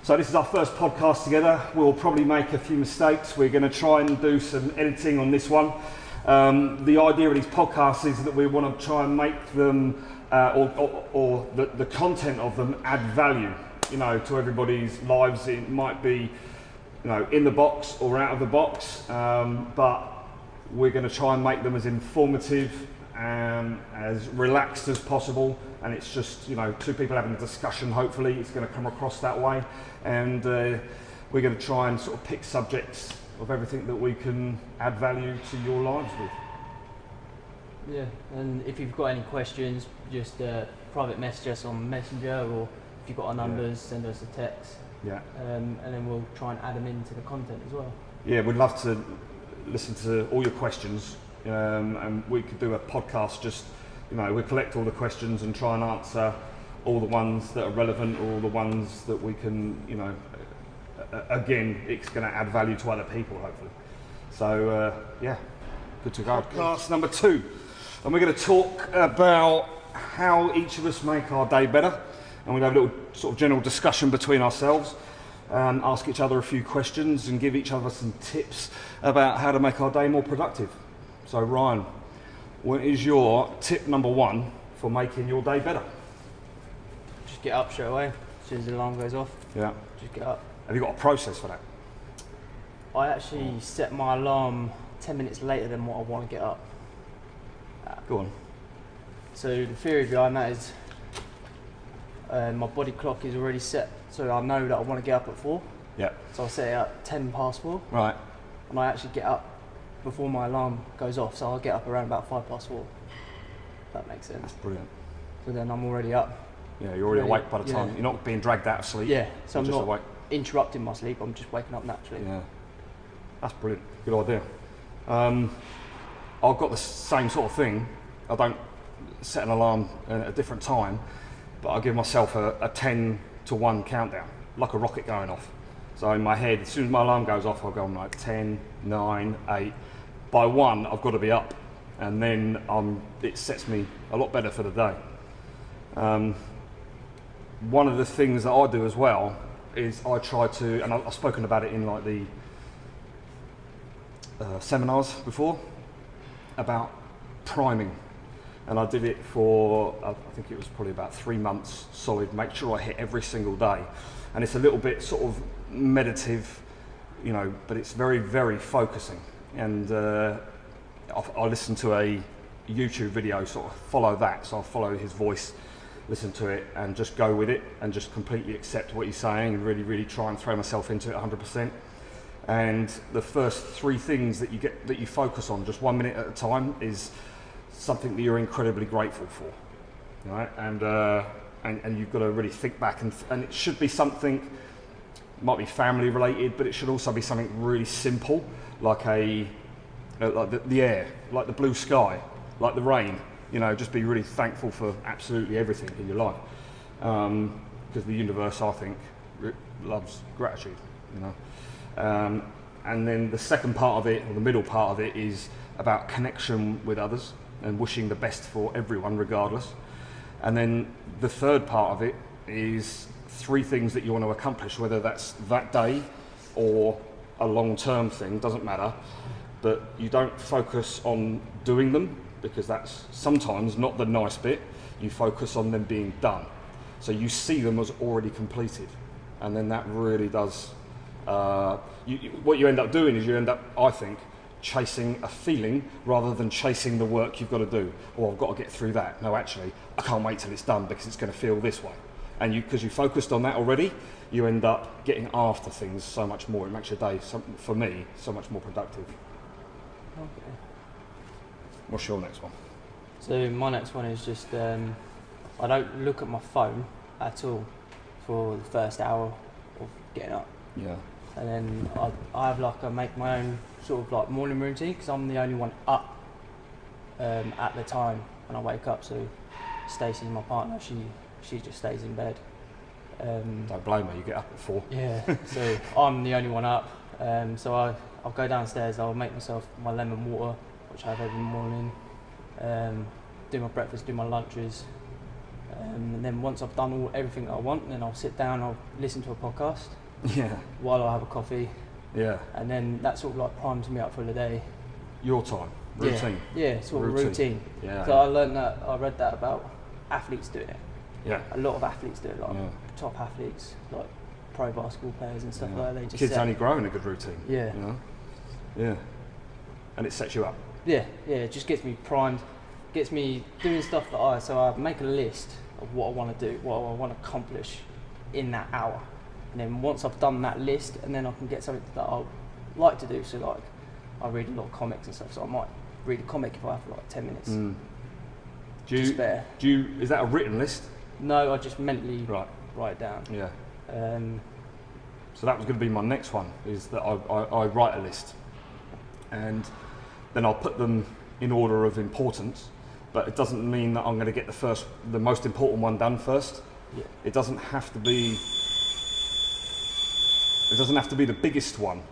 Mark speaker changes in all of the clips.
Speaker 1: So this is our first podcast together. We'll probably make a few mistakes. We're going to try and do some editing on this one. The idea of these podcasts is that we want to try and make them, or the content of them, add value, to everybody's lives. It might be, in the box or out of the box, but we're going to try and make them as informative and as relaxed as possible. And it's just, two people having a discussion. Hopefully it's going to come across that way. And we're going to try and sort of pick subjects of everything that we can add value to your lives with.
Speaker 2: Yeah, and if you've got any questions, just private message us on Messenger, or if you've got our numbers, send us a text. Yeah. And then we'll try and add them into the content as well. Yeah,
Speaker 1: we'd love to listen to all your questions, and we could do a podcast just, we collect all the questions and try and answer all the ones that are relevant, or all the ones that we can, again, it's going to add value to other people, hopefully. So, yeah, good to go. Podcast number 2. And we're going to talk about how each of us make our day better. And we'll have a little sort of general discussion between ourselves, ask each other a few questions and give each other some tips about how to make our day more productive. So, Ryan, what is your tip number 1 for making your day better?
Speaker 2: Just get up straight away, as soon as the alarm goes off.
Speaker 1: Yeah.
Speaker 2: Just get up.
Speaker 1: Have you got a process for that?
Speaker 2: I actually set my alarm 10 minutes later than what I want to get up.
Speaker 1: Go on.
Speaker 2: So the theory behind that is my body clock is already set, so I know that I want to get up at 4.
Speaker 1: Yeah.
Speaker 2: So I set it at 10 past 4.
Speaker 1: Right.
Speaker 2: And I actually get up before my alarm goes off, so I'll get up around about 5 past 4. If that makes sense.
Speaker 1: That's brilliant.
Speaker 2: So then I'm already up.
Speaker 1: Yeah, you're already awake by the time. You're not being dragged out of sleep.
Speaker 2: Yeah, so I'm
Speaker 1: just
Speaker 2: not
Speaker 1: awake.
Speaker 2: Interrupting my sleep, I'm just waking up naturally.
Speaker 1: Yeah, that's brilliant. Good idea. I've got the same sort of thing. I don't set an alarm at a different time, but I give myself a 10 to 1 countdown, like a rocket going off. So in my head, as soon as my alarm goes off, I'll go on like 10, 9, 8. By 1, I've got to be up, and then it sets me a lot better for the day. One of the things that I do as well is I try to, and I've spoken about it in like the seminars before, about priming. And I did it for, I think it was probably about 3 months solid, make sure I hit every single day. And it's a little bit sort of meditative, but it's very, very focusing. And I listen to a YouTube video, sort of follow that. So I'll follow his voice, listen to it, and just go with it, and just completely accept what he's saying, and really, really try and throw myself into it 100%. And the first 3 things that you focus on, just 1 minute at a time, is something that you're incredibly grateful for, right? And you've got to really think back, and it should be something, might be family related, but it should also be something really simple, like like the air, like the blue sky, like the rain. Just be really thankful for absolutely everything in your life, because the universe, I think, loves gratitude. And then the second part of it, or the middle part of it, is about connection with others and wishing the best for everyone, regardless. And then the third part of it is 3 things that you want to accomplish, whether that's that day or a long-term thing, doesn't matter. But you don't focus on doing them, because that's sometimes not the nice bit. You focus on them being done. So you see them as already completed. And then that really does, what you end up doing is you end up, I think, chasing a feeling rather than chasing the work you've got to do. Or I've got to get through that. No, actually, I can't wait till it's done because it's going to feel this way. And because you focused on that already, you end up getting after things so much more. It makes your day, for me, so much more productive.
Speaker 2: Okay.
Speaker 1: What's your next one?
Speaker 2: So my next one is just, I don't look at my phone at all for the first hour of getting up.
Speaker 1: Yeah.
Speaker 2: And then I make my own sort of like morning routine, because I'm the only one up at the time when I wake up. So Stacey, my partner, she just stays in bed.
Speaker 1: Don't blame her, you get up at 4.
Speaker 2: Yeah, so I'm the only one up. So I'll go downstairs, I'll make myself my lemon water, which I have every morning, do my breakfast, do my lunches, And then once I've done everything that I want, then I'll sit down, I'll listen to a podcast
Speaker 1: Yeah.
Speaker 2: while I have a coffee,
Speaker 1: Yeah.
Speaker 2: and then that sort of like primes me up for the day.
Speaker 1: Your time, routine.
Speaker 2: Yeah, sort of routine.
Speaker 1: Yeah.
Speaker 2: So I read that about athletes doing it.
Speaker 1: Yeah.
Speaker 2: A lot of athletes do it, like top athletes, like pro basketball players and stuff like that. They just
Speaker 1: Kids only grow in a good routine.
Speaker 2: Yeah.
Speaker 1: You know? Yeah. And it sets you up.
Speaker 2: Yeah, it just gets me primed, gets me doing stuff that I make a list of what I want to do, what I want to accomplish in that hour. And then once I've done that list, and then I can get something that I like to do. So like, I read a lot of comics and stuff, so I might read a comic if I have for like 10 minutes. Is that a written list? No, I just mentally write it down.
Speaker 1: Yeah.
Speaker 2: So
Speaker 1: that was going to be my next one, is that I write a list. And then I'll put them in order of importance, but it doesn't mean that I'm going to get the most important one done first.
Speaker 2: Yeah.
Speaker 1: It doesn't have to be the biggest one,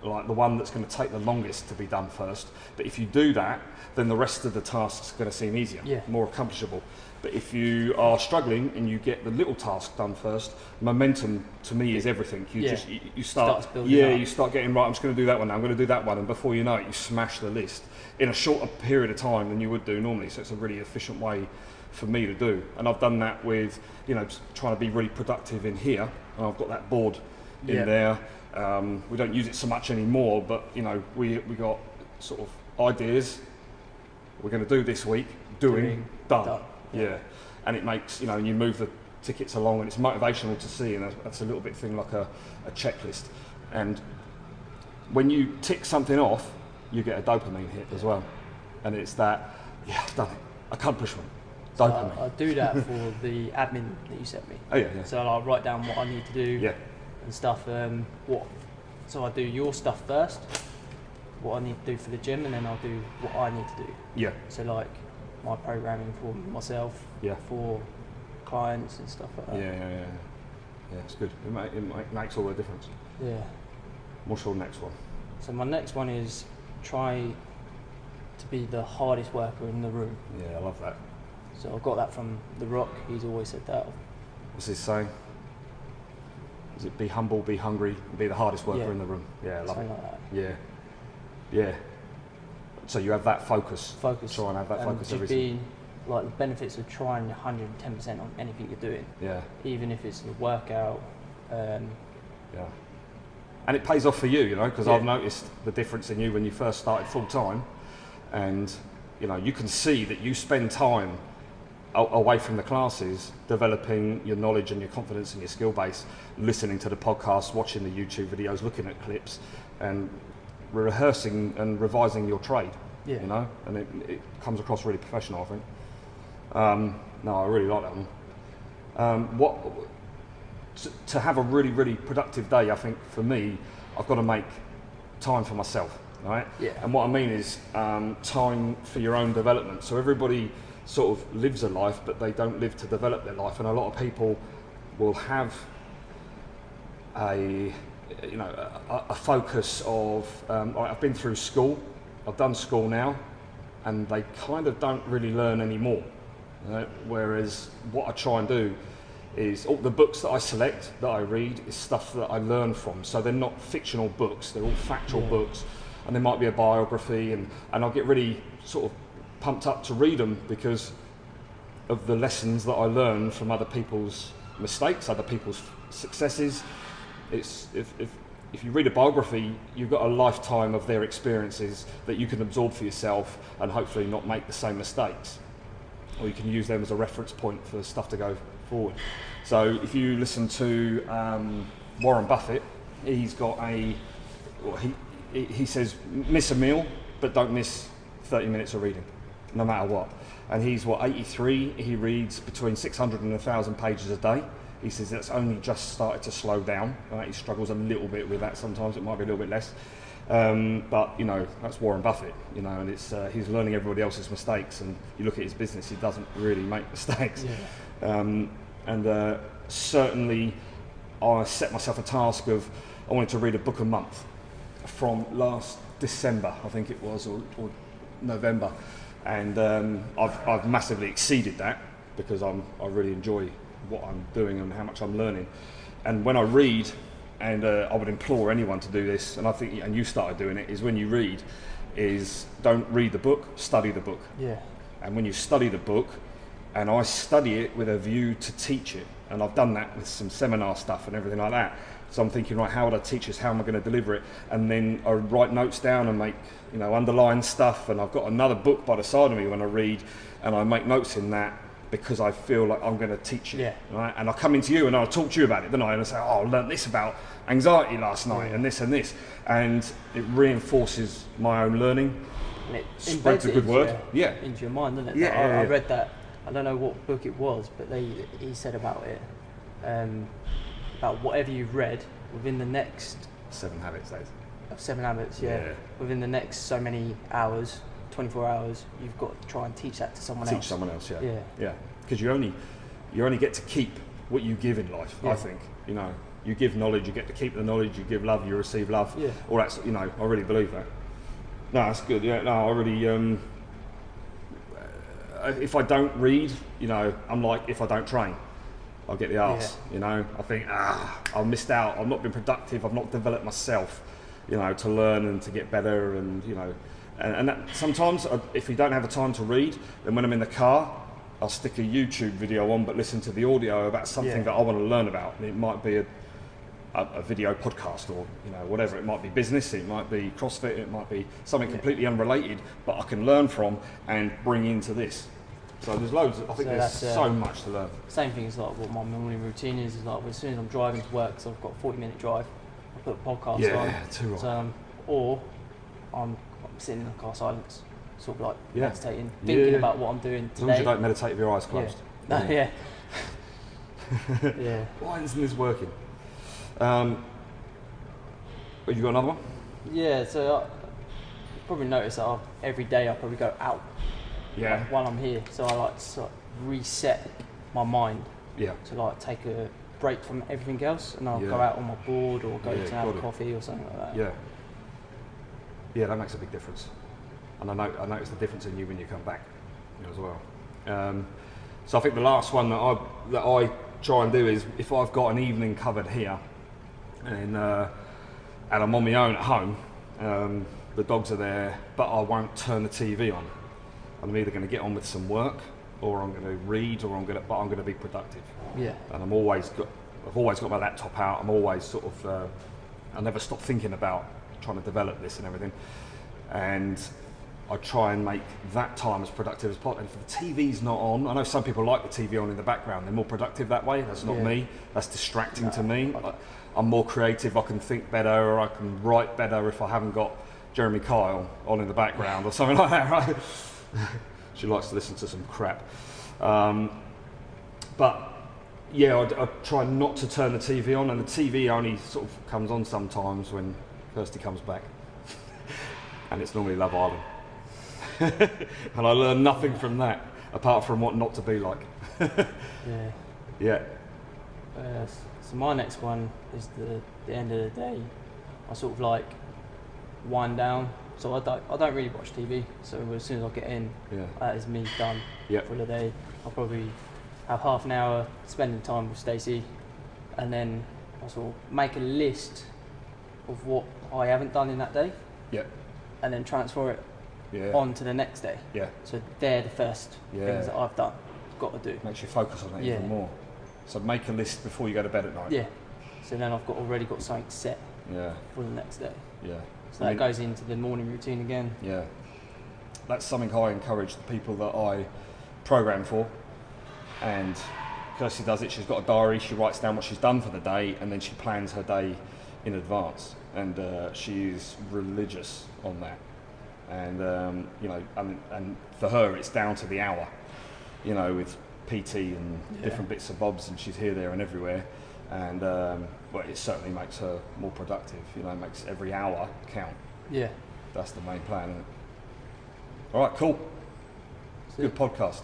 Speaker 1: like the one that's going to take the longest to be done first. But if you do that, then the rest of the tasks are going to seem easier, more accomplishable. But if you are struggling and you get the little task done first, momentum to me is everything. You start getting right. I'm just going to do that one now. I'm going to do that one, and before you know it, you smash the list in a shorter period of time than you would do normally. So it's a really efficient way for me to do. And I've done that with, trying to be really productive in here. And I've got that board in there. We don't use it so much anymore, but we got sort of ideas. We're going to do this week. Done. Yeah, and it makes, you move the tickets along, and it's motivational to see, and that's a little bit thing like a checklist. And when you tick something off, you get a dopamine hit as well. And it's that, I've done it, accomplishment, dopamine.
Speaker 2: I do that for the admin that you sent me.
Speaker 1: Oh yeah.
Speaker 2: So I'll write down what I need to do and stuff. So I do your stuff first, what I need to do for the gym, and then I'll do what I need to do.
Speaker 1: Yeah.
Speaker 2: So like my programming for myself, for clients and stuff like that.
Speaker 1: Yeah, it's good. It makes all the difference.
Speaker 2: Yeah.
Speaker 1: What's your next one?
Speaker 2: So my next one is try to be the hardest worker in the room.
Speaker 1: Yeah, I love that.
Speaker 2: So I got that from The Rock. He's always said that.
Speaker 1: What's his saying? Is it be humble, be hungry, be the hardest worker in the room? Yeah, I love it.
Speaker 2: Like that.
Speaker 1: Yeah. So you have that focus. Try and have that focus every
Speaker 2: day. Like the benefits of trying 110% on anything you're doing.
Speaker 1: Yeah.
Speaker 2: Even if it's a workout.
Speaker 1: And it pays off for you, because I've noticed the difference in you when you first started full time, and you can see that you spend time away from the classes developing your knowledge and your confidence and your skill base, listening to the podcasts, watching the YouTube videos, looking at clips, and rehearsing and revising your trade, and it comes across really professional, I think. I really like that one. To have a really, really productive day, I think for me, I've got to make time for myself, right?
Speaker 2: Yeah.
Speaker 1: And what I mean is time for your own development. So everybody sort of lives a life, but they don't live to develop their life, and a lot of people will have a focus of, I've been through school, I've done school now, and they kind of don't really learn anymore. Whereas what I try and do is, all the books that I select, that I read, is stuff that I learn from. So they're not fictional books, they're all factual books, and there might be a biography, and I'll get really sort of pumped up to read them because of the lessons that I learn from other people's mistakes, other people's successes. It's if you read a biography, you've got a lifetime of their experiences that you can absorb for yourself and hopefully not make the same mistakes. Or you can use them as a reference point for stuff to go forward. So if you listen to Warren Buffett, he's got he says miss a meal, but don't miss 30 minutes of reading, no matter what. And he's 83, he reads between 600 and 1,000 pages a day. He says that's only just started to slow down. He struggles a little bit with that sometimes, it might be a little bit less. But that's Warren Buffett, and it's he's learning everybody else's mistakes, and you look at his business, he doesn't really make mistakes. Certainly I set myself a task of, I wanted to read a book a month from last December, I think it was, or November, and I've massively exceeded that. because I really enjoy what I'm doing and how much I'm learning. And when I read, and I would implore anyone to do this, and I think, and you started doing it, is when you read, is don't read the book, study the book.
Speaker 2: Yeah.
Speaker 1: And when you study the book, and I study it with a view to teach it, and I've done that with some seminar stuff and everything like that. So I'm thinking, right, how would I teach this? How am I going to deliver it? And then I write notes down and make, underline stuff. And I've got another book by the side of me when I read, and I make notes in that because I feel like I'm going to teach it.
Speaker 2: Yeah.
Speaker 1: Right? And I come into you and I'll talk to you about it, then I say, oh, I learned this about anxiety last night, and this and this. And it reinforces my own learning.
Speaker 2: And it
Speaker 1: spreads a good word.
Speaker 2: Into your mind, doesn't it?
Speaker 1: Yeah,
Speaker 2: I read that. I don't know what book it was, but he said about it. About whatever you've read within the next
Speaker 1: 7 Habits days.
Speaker 2: 7 Habits, yeah. Within the next so many hours, 24 hours, you've got to try and teach that to someone else.
Speaker 1: Teach someone else,
Speaker 2: yeah.
Speaker 1: Yeah, because you only get to keep what you give in life. I think, you give knowledge, you get to keep the knowledge. You give love, you receive love.
Speaker 2: Yeah.
Speaker 1: All that's, I really believe that. No, that's good. Yeah, no, I really. If I don't read, I'm like, if I don't train, I'll get the arse. I think, I've missed out. I've not been productive. I've not developed myself, to learn and to get better. And and that sometimes, if you don't have the time to read, then when I'm in the car, I'll stick a YouTube video on, but listen to the audio about something that I want to learn about. And it might be a video podcast, or whatever. It might be business, it might be CrossFit, it might be something completely unrelated, but I can learn from and bring into this. So there's loads. I think there's so much to learn.
Speaker 2: Same thing as like what my morning routine is like as soon as I'm driving to work, so I've got a 40-minute drive, I put a podcast on.
Speaker 1: Yeah, too right.
Speaker 2: So, or I'm sitting in the car silence, sort of like meditating, thinking about what I'm doing today.
Speaker 1: As long as you don't meditate with your eyes closed.
Speaker 2: Yeah. Yeah.
Speaker 1: Why isn't this working? Have you got another one?
Speaker 2: Yeah, so you probably notice that every day I probably go out while I'm here. So I like to sort of reset my mind to like take a break from everything else, and I'll go out on my board or go to have a coffee or something like that.
Speaker 1: Yeah, that makes a big difference. And I notice the difference in you when you come back as well. So I think the last one that I try and do is, if I've got an evening covered here, and I'm on my own at home, the dogs are there, but I won't turn the TV on. I'm either going to get on with some work, or I'm going to read, or I'm going to be productive.
Speaker 2: Yeah.
Speaker 1: And I've always got my laptop out. I'm always sort of, I never stop thinking about trying to develop this and everything. And I try and make that time as productive as possible. And if the TV's not on, I know some people like the TV on in the background, they're more productive that way. That's not me. That's distracting to me. I'm more creative, I can think better, or I can write better if I haven't got Jeremy Kyle on in the background or something like that, right? She likes to listen to some crap. But yeah, I try not to turn the TV on, and the TV only sort of comes on sometimes when Kirsty comes back. And it's normally Love Island. And I learn nothing from that, apart from what not to be like. Yeah.
Speaker 2: So my next one is the end of the day. I sort of like wind down. So I don't really watch TV. So as soon as I get in, that is me done for the day. I'll probably have half an hour spending time with Stacey, and then I sort of make a list of what I haven't done in that day. And then transfer it on to the next day. So they're the first things that I've done, got to do.
Speaker 1: Makes you focus on it even more. So make a list before you go to bed at night.
Speaker 2: So then I've already got something set for the next day. So that goes into the morning routine again.
Speaker 1: That's something I encourage the people that I program for. And Kirsty does it. She's got a diary. She writes down what she's done for the day, and then she plans her day in advance. And she's religious on that. And and for her it's down to the hour, with PT and different bits and bobs, and she's here, there and everywhere. And it certainly makes her more productive. It makes every hour count. That's the main plan, isn't it? All right, cool. Good podcast.